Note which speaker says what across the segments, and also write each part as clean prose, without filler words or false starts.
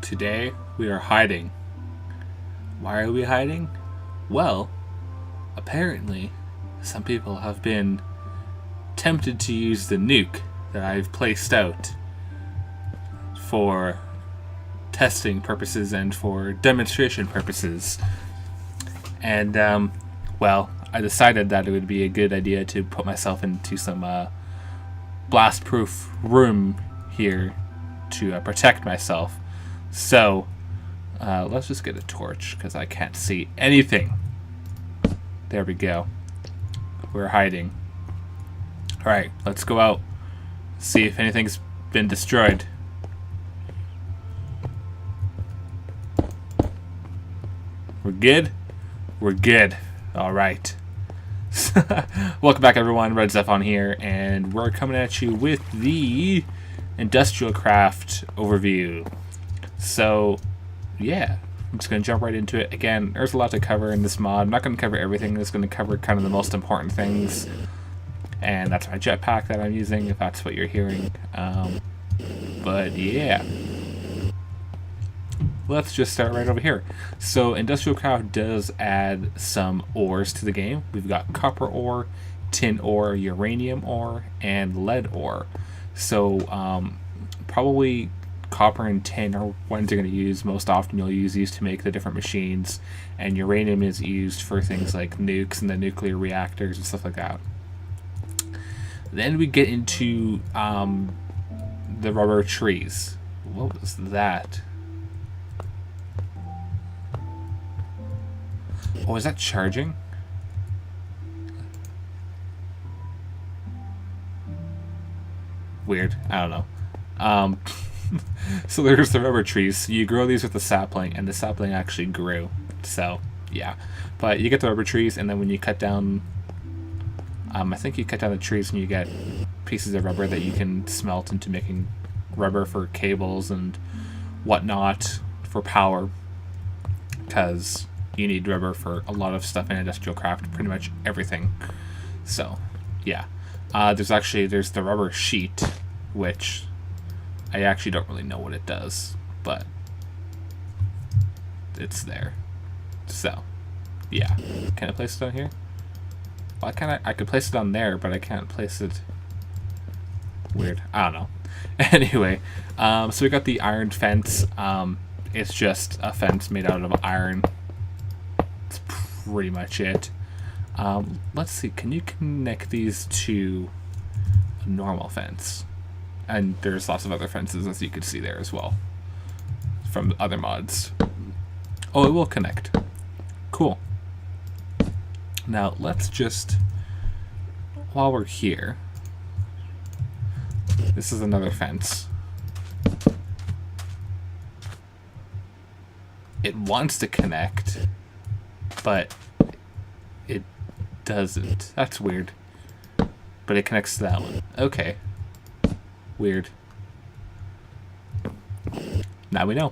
Speaker 1: Today we are hiding. Why are we hiding? Well, apparently some people have been tempted to use the nuke that I've placed out for testing purposes and for demonstration purposes. And, well, I decided that it would be a good idea to put myself into some blast-proof room here to protect myself. So, let's just get a torch because I can't see anything. There we go. We're hiding. Alright, let's go out. See if anything's been destroyed. We're good? We're good. Alright. Welcome back everyone, RedZephon here, and we're coming at you with the industrial craft overview. So, yeah, I'm just going to jump right into it. Again, there's a lot to cover in this mod. I'm not going to cover everything. I'm just going to cover kind of the most important things. And that's my jetpack that I'm using, if that's what you're hearing. But yeah. Let's just start right over here. So industrial craft does add some ores to the game. We've got copper ore, tin ore, uranium ore, and lead ore. So probably copper and tin are ones you're going to use most often. You'll use these to make the different machines, and uranium is used for things like nukes and the nuclear reactors and stuff like that. Then we get into the rubber trees. What was that? Oh, is that charging? Weird. I don't know. So there's the rubber trees. You grow these with the sapling, and the sapling actually grew. So, yeah. But you get the rubber trees, and then when you cut down... I think you cut down the trees and you get pieces of rubber that you can smelt into making rubber for cables and whatnot for power. Because you need rubber for a lot of stuff in industrial craft, pretty much everything. So, yeah. There's the rubber sheet, which I actually don't really know what it does, but it's there. So, yeah. Can I place it on here? Why can't I could place it on there, but I can't place it. Weird. I don't know. Anyway, so we got the iron fence. It's just a fence made out of iron. That's pretty much it. Let's see. Can you connect these to a normal fence? And there's lots of other fences, as you can see there as well, from other mods. Oh, it will connect. Cool. Now, let's just, while we're here, this is another fence. It wants to connect, but it doesn't. That's weird. But it connects to that one. Okay. Weird. Now we know.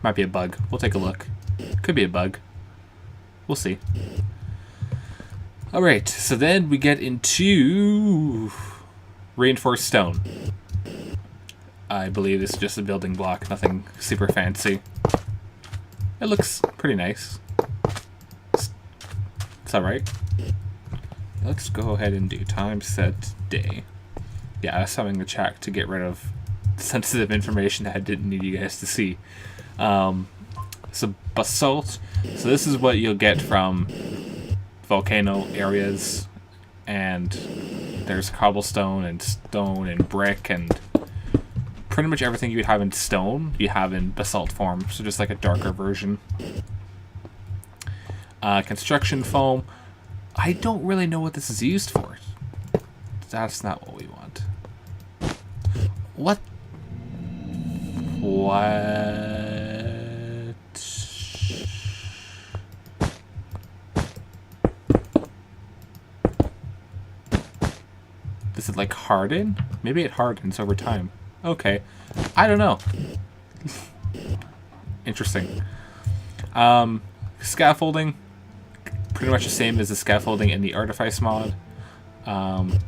Speaker 1: Might be a bug. We'll take a look. Could be a bug. We'll see. Alright, so then we get into reinforced stone. I believe it's just a building block, nothing super fancy. It looks pretty nice. It's alright. Let's go ahead and do time set day. Yeah, I was having a check to get rid of sensitive information that I didn't need you guys to see. So basalt. So this is what you'll get from volcano areas, and there's cobblestone and stone and brick, and pretty much everything you would have in stone you have in basalt form, so just like a darker version. Construction foam. I don't really know what this is used for. That's not what we want. What? Does it like harden? Maybe it hardens over time. Okay. I don't know. Interesting. Scaffolding. Pretty much the same as the scaffolding in the Artifice mod. And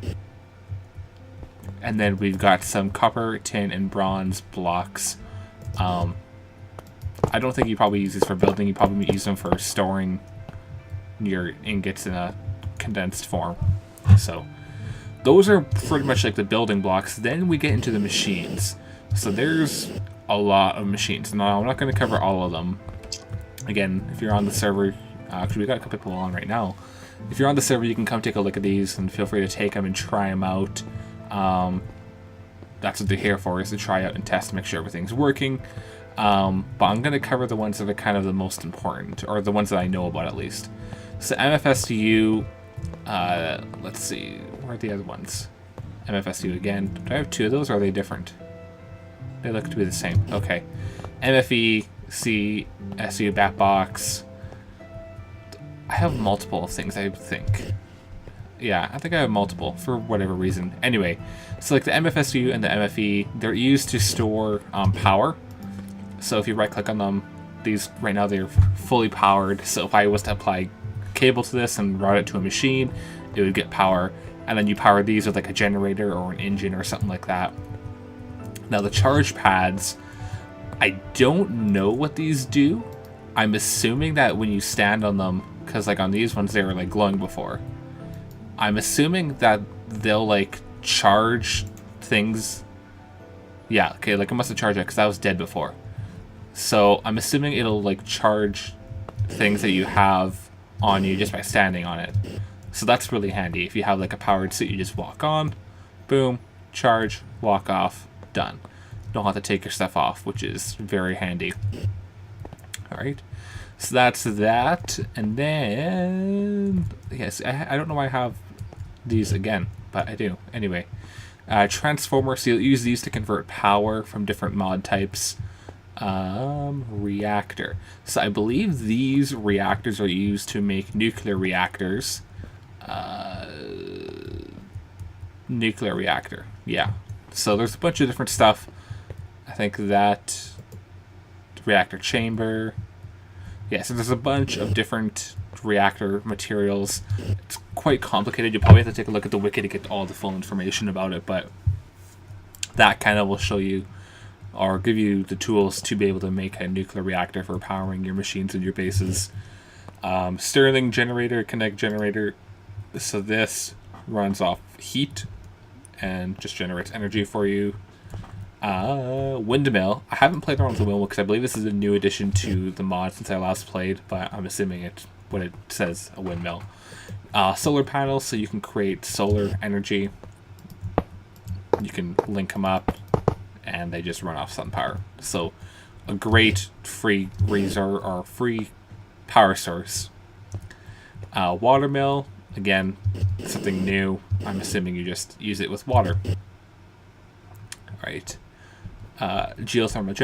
Speaker 1: then we've got some copper, tin, and bronze blocks. I don't think you probably use these for building. You probably use them for storing your ingots in a condensed form. So those are pretty much like the building blocks. Then we get into the machines. So there's a lot of machines. Now, I'm not going to cover all of them. Again, if you're on the server, actually we got a couple people on right now. If you're on the server, you can come take a look at these and feel free to take them and try them out. That's what they're here for, is to try out and test to make sure everything's working. But I'm going to cover the ones that are kind of the most important, or the ones that I know about at least. So MFSTU, let's see, where are the other ones? MFSTU again. Do I have two of those, or are they different? They look to be the same. Okay. MFE, C, SU, Batbox. I have multiple things, I think. Yeah, I think I have multiple for whatever reason. Anyway, so like the MFSU and the MFE, they're used to store power. So if you right click on them, these right now they're fully powered. So if I was to apply cable to this and route it to a machine, it would get power. And then you power these with like a generator or an engine or something like that. Now the charge pads, I don't know what these do. I'm assuming that when you stand on them, because like on these ones they were like glowing before, I'm assuming that they'll like charge things. Yeah, okay, like it must have charged it because that was dead before. So I'm assuming it'll like charge things that you have on you just by standing on it. So that's really handy. If you have like a powered suit, you just walk on, boom, charge, walk off, done. Don't have to take your stuff off, which is very handy. Alright, so that's that. And then, yes, I don't know why I have these again, but I do. Anyway, transformer, so you'll use these to convert power from different mod types. Reactor. So I believe these reactors are used to make nuclear reactors. Nuclear reactor, yeah. So there's a bunch of different stuff. I think that reactor chamber. Yeah, so there's a bunch of different reactor materials. It's quite complicated. You probably have to take a look at the wiki to get all the full information about it, but that kind of will show you or give you the tools to be able to make a nuclear reactor for powering your machines and your bases. Stirling generator, Connect generator. So this runs off heat and just generates energy for you. Windmill. I haven't played around with the windmill because I believe this is a new addition to the mod since I last played, but I'm assuming it's what it says, a windmill. Solar panels, so you can create solar energy. You can link them up and they just run off sun power. So a great free resource or free power source. Watermill, again, something new. I'm assuming you just use it with water. Right. Geothermal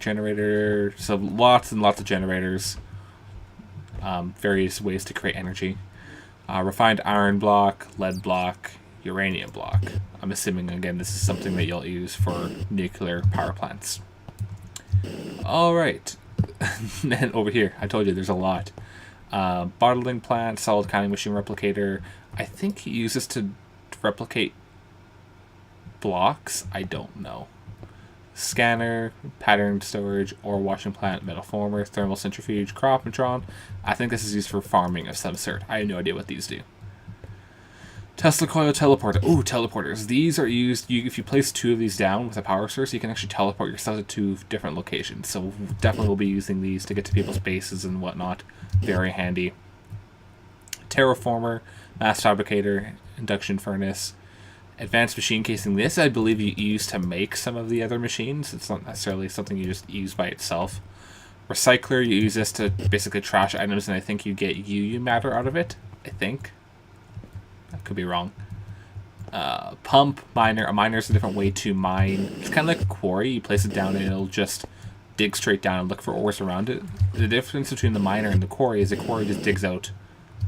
Speaker 1: generator. So lots and lots of generators. Various ways to create energy. Refined iron block, lead block, uranium block. I'm assuming, again, this is something that you'll use for nuclear power plants. Alright. And over here, I told you there's a lot. Bottling plant, solid counting machine replicator. I think he uses to replicate blocks. I don't know. Scanner, pattern storage, ore washing plant, metal former, thermal centrifuge, cropmatron. I think this is used for farming of some sort. I have no idea what these do. Tesla coil teleporter. Ooh, teleporters. These are used, if you place two of these down with a power source, you can actually teleport yourself to two different locations. So definitely we'll be using these to get to people's bases and whatnot. Very handy. Terraformer, mass fabricator, induction furnace, advanced machine casing. This, I believe, you use to make some of the other machines. It's not necessarily something you just use by itself. Recycler, you use this to basically trash items, and I think you get UU matter out of it. I think. I could be wrong. Pump, miner. A miner is a different way to mine. It's kind of like a quarry. You place it down and it'll just dig straight down and look for ores around it. The difference between the miner and the quarry is the quarry just digs out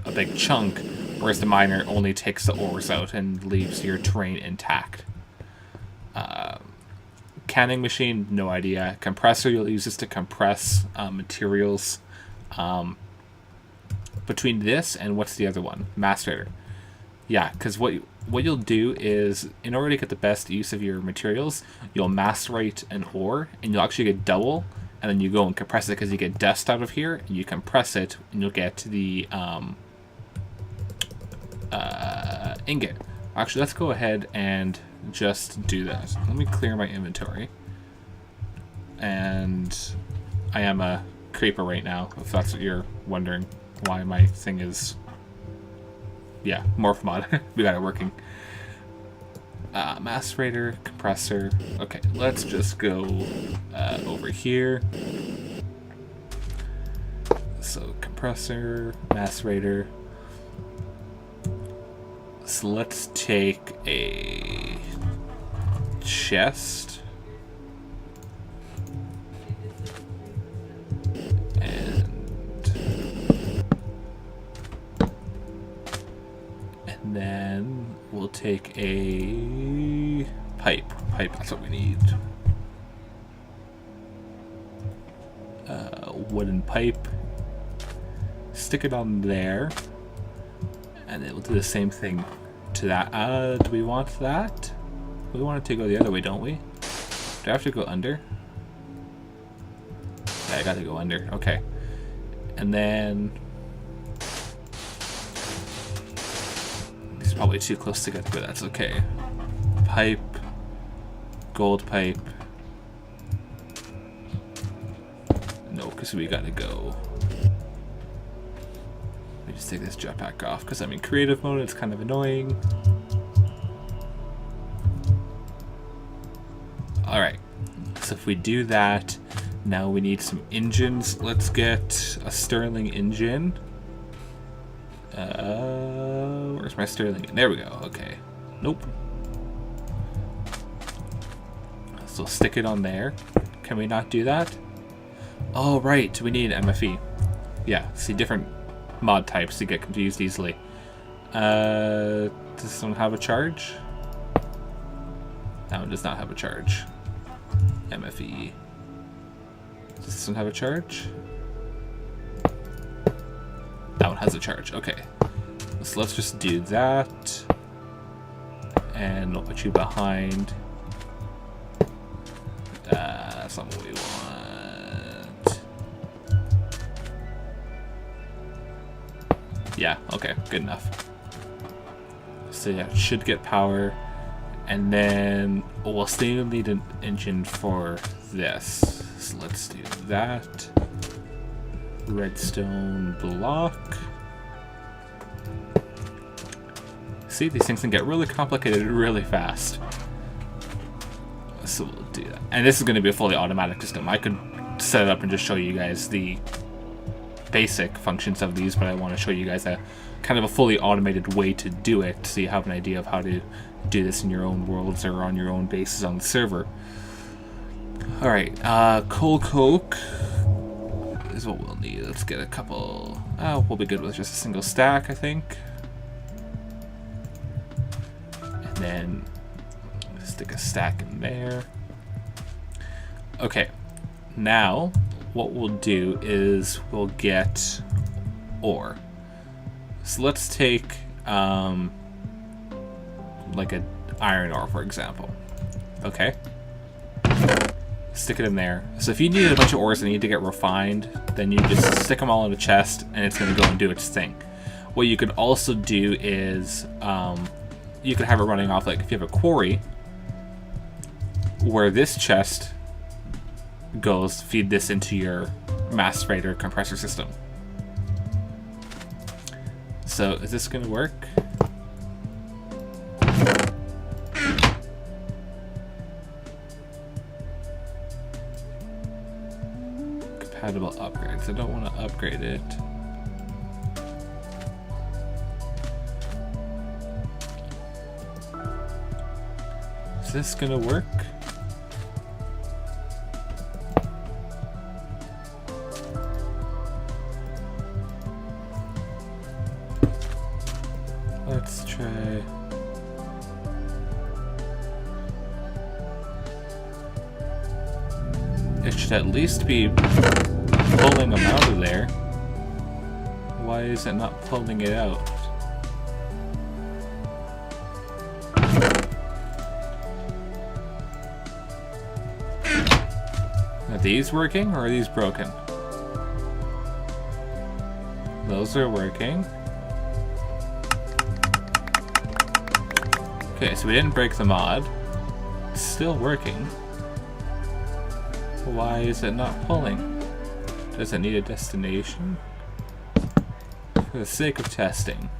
Speaker 1: a big chunk, whereas the miner only takes the ores out and leaves your terrain intact. Canning machine, no idea. Compressor, you'll use this to compress materials. Between this and what's the other one? Macerator. Yeah, because what you'll do is, in order to get the best use of your materials, you'll macerate an ore, and you'll actually get double, and then you go and compress it because you get dust out of here, and you compress it, and you'll get the ingot. Actually, let's go ahead and just do that. Let me clear my inventory. And I am a creeper right now, if that's what you're wondering why my thing is... Yeah, morph mod. We got it working. Macerator, compressor. Okay, let's just go over here. So compressor, macerator. So let's take a chest. And then we'll take a pipe. That's what we need. Wooden pipe. Stick it on there. And then we'll do the same thing to that. Do we want that? We want it to go the other way, don't we? Do I have to go under? Yeah, I gotta go under. Okay. And then... It's probably too close together, but that's okay. Pipe. Gold pipe. No, because we gotta go... Let me just take this jetpack off, because I'm in creative mode, it's kind of annoying. Alright, so if we do that, now we need some engines. Let's get a Stirling engine. Where's my Stirling? There we go, okay. Nope. So stick it on there. Can we not do that? Oh, right, we need MFE. Yeah, see, different mod types to get confused easily. Does this one have a charge? That one does not have a charge. MFE. Does this one have a charge? That one has a charge. Okay. So let's just do that. And we'll put you behind. That's not what we want. Yeah, okay, good enough. So yeah, it should get power. And then we'll still need an engine for this. So let's do that. Redstone block. See, these things can get really complicated really fast. So we'll do that. And this is going to be a fully automatic system. I could set it up and just show you guys the basic functions of these, but I want to show you guys a kind of a fully automated way to do it, so you have an idea of how to do this in your own worlds or on your own bases on the server. Alright, coal coke is what we'll need. Let's get a couple. We'll be good with just a single stack, I think. And then stick a stack in there. Okay, now what we'll do is we'll get ore. So let's take like an iron ore, for example. Okay, stick it in there. So if you need a bunch of ores that need to get refined, then you just stick them all in a chest and it's going to go and do its thing. What you could also do is you could have it running off, like if you have a quarry where this chest goes, feed this into your macerator compressor system. So is this going to work? Compatible upgrades. I don't want to upgrade it. Is this going to work? Let's try. It should at least be pulling them out of there. Why is it not pulling it out? Are these working or are these broken? Those are working. Okay, so we didn't break the mod. It's still working. Why is it not pulling? Does it need a destination? For the sake of testing.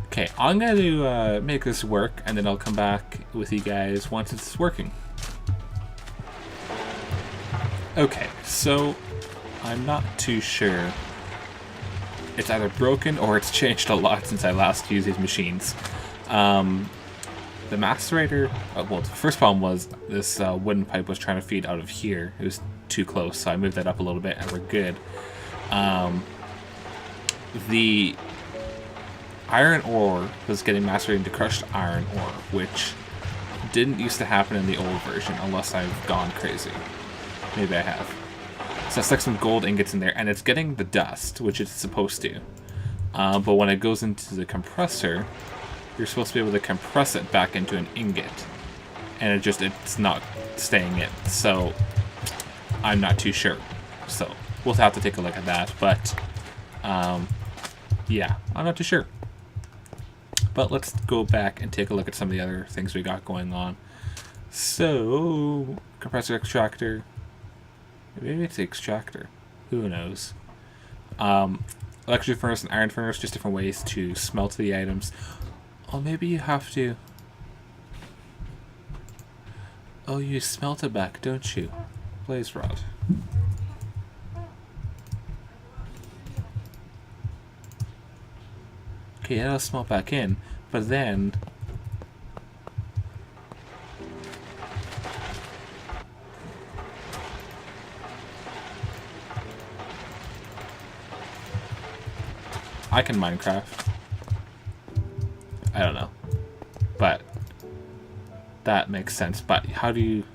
Speaker 1: Okay, I'm going to make this work, and then I'll come back with you guys once it's working. Okay, so I'm not too sure. It's either broken or it's changed a lot since I last used these machines. The macerator, well, the first problem was this wooden pipe was trying to feed out of here. It was too close, so I moved that up a little bit and we're good. The iron ore was getting macerated into crushed iron ore, which didn't used to happen in the old version unless I've gone crazy. Maybe I have. So I stuck some gold ingots in there, and it's getting the dust, which it's supposed to. But when it goes into the compressor, you're supposed to be able to compress it back into an ingot. And it's not staying in. So I'm not too sure. So we'll have to take a look at that. But yeah, I'm not too sure. But let's go back and take a look at some of the other things we got going on. So, compressor extractor. Maybe it's the extractor. Who knows? Electric furnace and iron furnace, just different ways to smelt the items. Oh, maybe you have to... Oh, you smelt it back, don't you? Blaze rod. Okay, that'll smelt back in, but then... I can Minecraft. I don't know. But that makes sense. But how do you...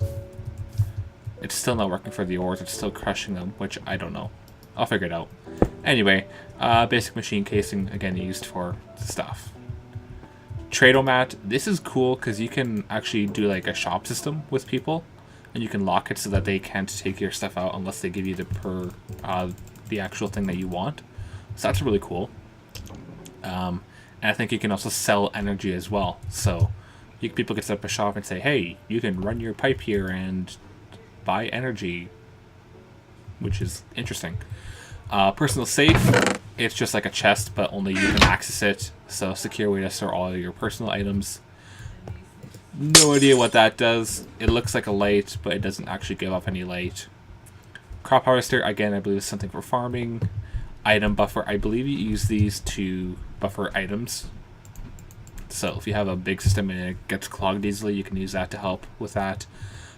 Speaker 1: It's still not working for the ores. It's still crushing them, which I don't know. I'll figure it out. Anyway, basic machine casing, again, used for stuff. Tradomat. This is cool because you can actually do like a shop system with people. And you can lock it so that they can't take your stuff out unless they give you the actual thing that you want. So that's really cool. And I think you can also sell energy as well. So people can set up a shop and say, hey, you can run your pipe here and buy energy, which is interesting. Personal safe, it's just like a chest, but only you can access it. So secure way to store all your personal items. No idea what that does. It looks like a light, but it doesn't actually give off any light. Crop harvester, again, I believe is something for farming. Item buffer, I believe you use these to buffer items. So if you have a big system and it gets clogged easily, you can use that to help with that.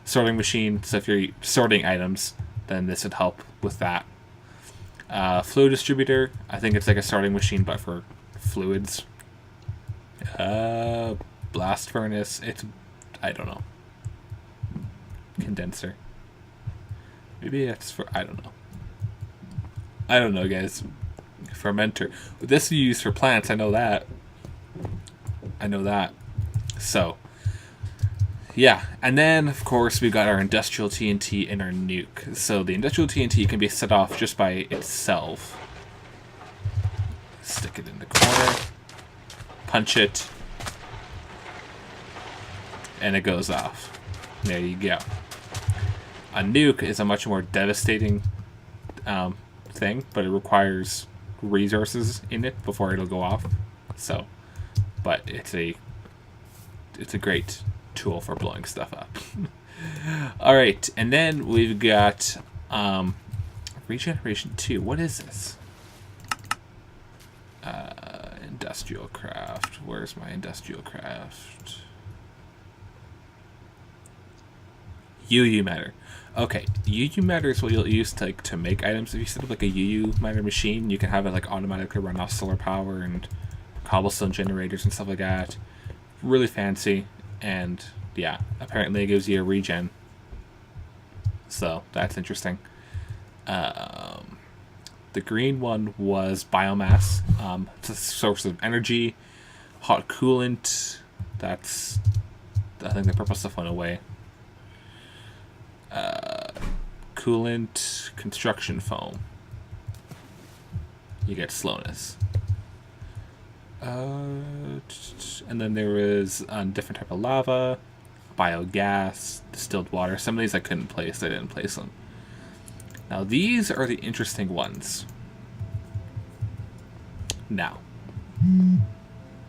Speaker 1: Sorting machine, so if you're sorting items, then this would help with that. Flow distributor, I think it's like a sorting machine but for fluids. Blast furnace, I don't know. Condenser. Maybe that's for, I don't know. I don't know, guys. Fermenter. This is used for plants, I know that. So, yeah. And then, of course, we got our industrial TNT and our nuke. So the industrial TNT can be set off just by itself. Stick it in the corner. Punch it. And it goes off. There you go. A nuke is a much more devastating thing, but it requires resources in it before it'll go off. So, but it's a great tool for blowing stuff up. All right, and then we've got regeneration 2. What is this? Industrial craft. Where's my industrial craft? UU matter. Okay, UU matter is what you'll use to make items. If you set up like a UU miner machine, you can have it like automatically run off solar power and cobblestone generators and stuff like that. Really fancy, and yeah, apparently it gives you a regen. So that's interesting. The green one was biomass. It's a source of energy. Hot coolant. I think the purple stuff went away. coolant, construction foam. You get slowness. And then there is a different type of lava, biogas, distilled water. Some of these I couldn't place. I didn't place them. Now these are the interesting ones. Now,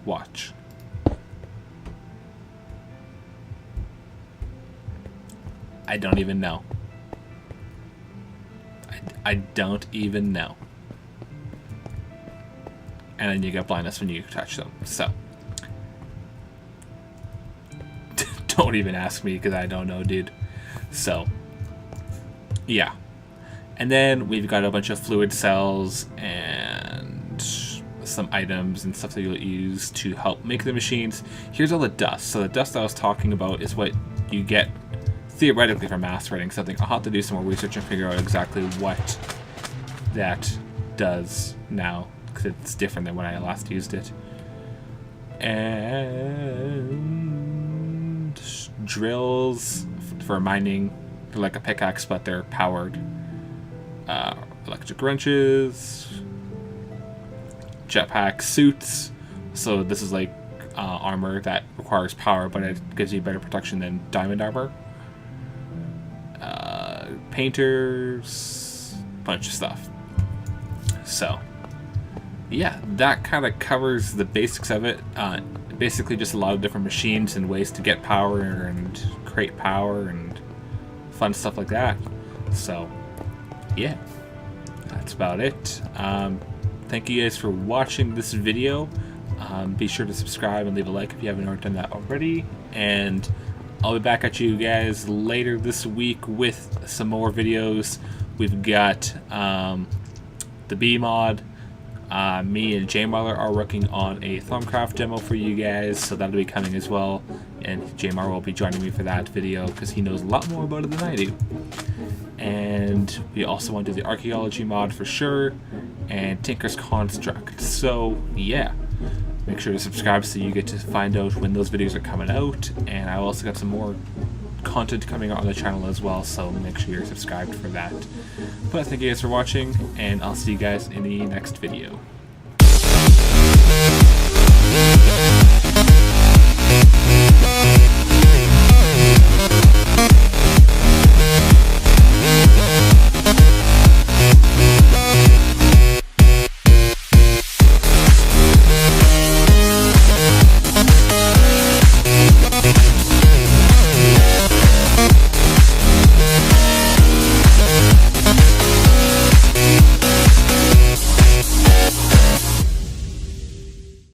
Speaker 1: watch. I don't even know. I don't even know. And then you get blindness when you touch them. So, don't even ask me because I don't know, dude. So, yeah. And then we've got a bunch of fluid cells and some items and stuff that you'll use to help make the machines. Here's all the dust. So the dust I was talking about is what you get theoretically from macerating something. I'll have to do some more research and figure out exactly what that does now, because it's different than when I last used it. And drills for mining. They're like a pickaxe, but they're powered. Electric wrenches. Jetpack suits. So this is like armor that requires power, but it gives you better protection than diamond armor. Painters, bunch of stuff. So, yeah, that kind of covers the basics of it. Basically just a lot of different machines and ways to get power and create power and fun stuff like that. So, yeah, that's about it. Thank you guys for watching this video. Be sure to subscribe and leave a like if you haven't already done that already. And I'll be back at you guys later this week with some more videos. We've got the B mod. Me and JMar are working on a Thumbcraft demo for you guys, so that'll be coming as well. And JMar will be joining me for that video because he knows a lot more about it than I do. And we also want to do the archaeology mod for sure, and Tinker's Construct. So yeah, make sure to subscribe so you get to find out when those videos are coming out. And I also got some more content coming out on the channel as well, so make sure you're subscribed for that. But thank you guys for watching, and I'll see you guys in the next video.